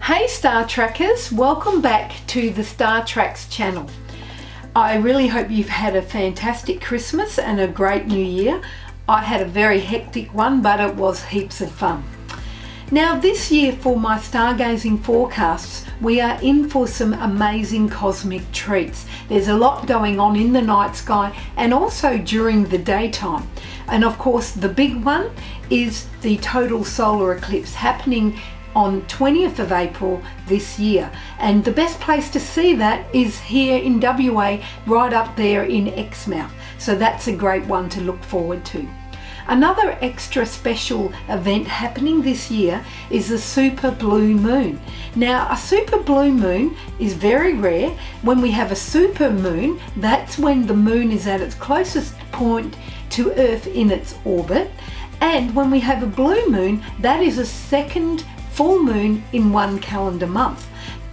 Hey Star Trackers, welcome back to the Star Tracks channel. I really hope you've had a fantastic Christmas and a great New Year. I had a very hectic one, but it was heaps of fun. Now this year for my stargazing forecasts, we are in for some amazing cosmic treats. There's a lot going on in the night sky and also during the daytime. And of course the big one is the total solar eclipse happening on 20th of April this year, and the best place to see that is here in WA, right up there in Exmouth, so that's a great one to look forward to. Another extra special event happening this year is the super blue moon. Now a super blue moon is very rare. When we have a super moon, that's when the moon is at its closest point to Earth in its orbit, and when we have a blue moon, that is a second full moon in one calendar month.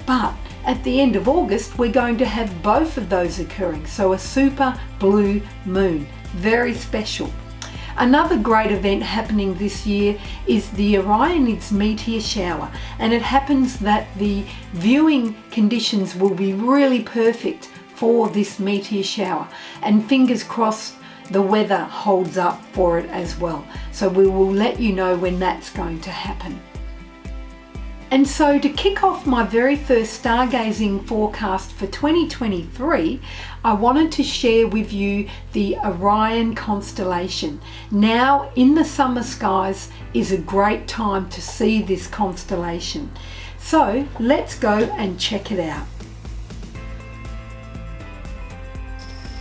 But at the end of August we're going to have both of those occurring, so a super blue moon, very special. Another great event happening this year is the Orion meteor shower, and it happens that the viewing conditions will be really perfect for this meteor shower, and fingers crossed the weather holds up for it as well, so we will let you know when that's going to happen. And so to kick off my very first stargazing forecast for 2023, I wanted to share with you the Orion Constellation. Now in the summer skies is a great time to see this constellation. So let's go and check it out.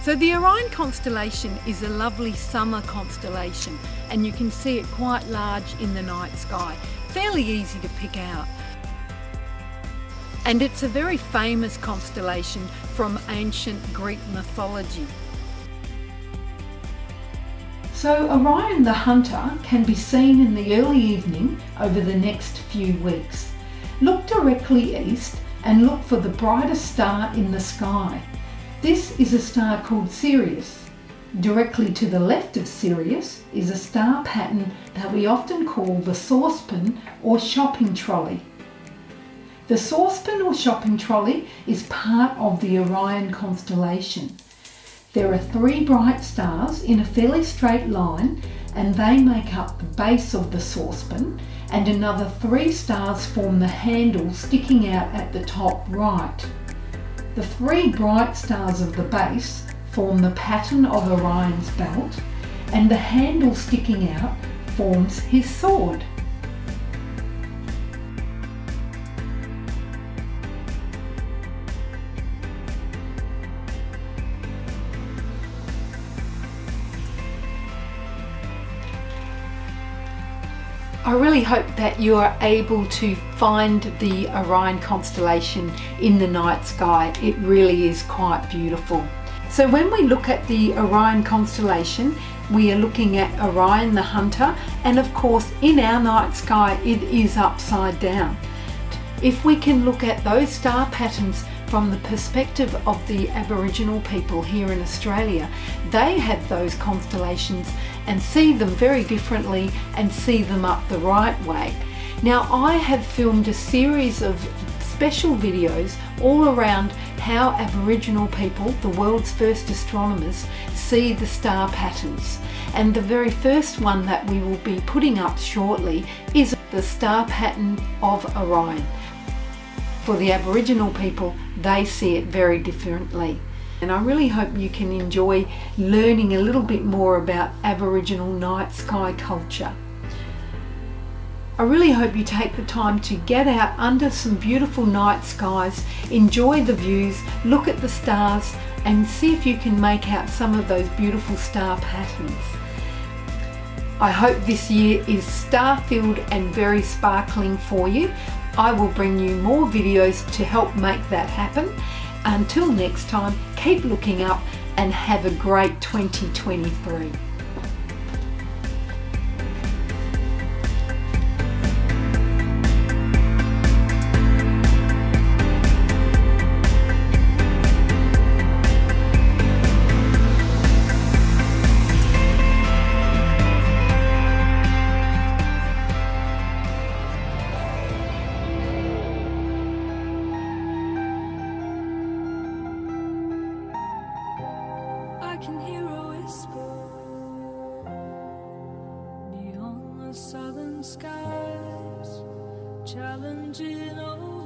So the Orion Constellation is a lovely summer constellation, and you can see it quite large in the night sky. Fairly easy to pick out. And it's a very famous constellation from ancient Greek mythology. So Orion the Hunter can be seen in the early evening over the next few weeks. Look directly east and look for the brightest star in the sky. This is a star called Sirius. Directly to the left of Sirius is a star pattern that we often call the saucepan or shopping trolley. The saucepan or shopping trolley is part of the Orion constellation. There are three bright stars in a fairly straight line, and they make up the base of the saucepan, and another three stars form the handle sticking out at the top right. The three bright stars of the base form the pattern of Orion's belt, and the handle sticking out forms his sword. I really hope that you are able to find the Orion constellation in the night sky. It really is quite beautiful. So when we look at the Orion constellation, we are looking at Orion the Hunter, and of course in our night sky it is upside down. If we can look at those star patterns from the perspective of the Aboriginal people here in Australia, they have those constellations and see them very differently and see them up the right way. Now I have filmed a series of special videos all around how Aboriginal people, the world's first astronomers, see the star patterns. And the very first one that we will be putting up shortly is the star pattern of Orion. For the Aboriginal people, they see it very differently. And I really hope you can enjoy learning a little bit more about Aboriginal night sky culture. I really hope you take the time to get out under some beautiful night skies, enjoy the views, look at the stars, and see if you can make out some of those beautiful star patterns. I hope this year is star-filled and very sparkling for you. I will bring you more videos to help make that happen. Until next time, keep looking up and have a great 2023. skies, challenging oceans.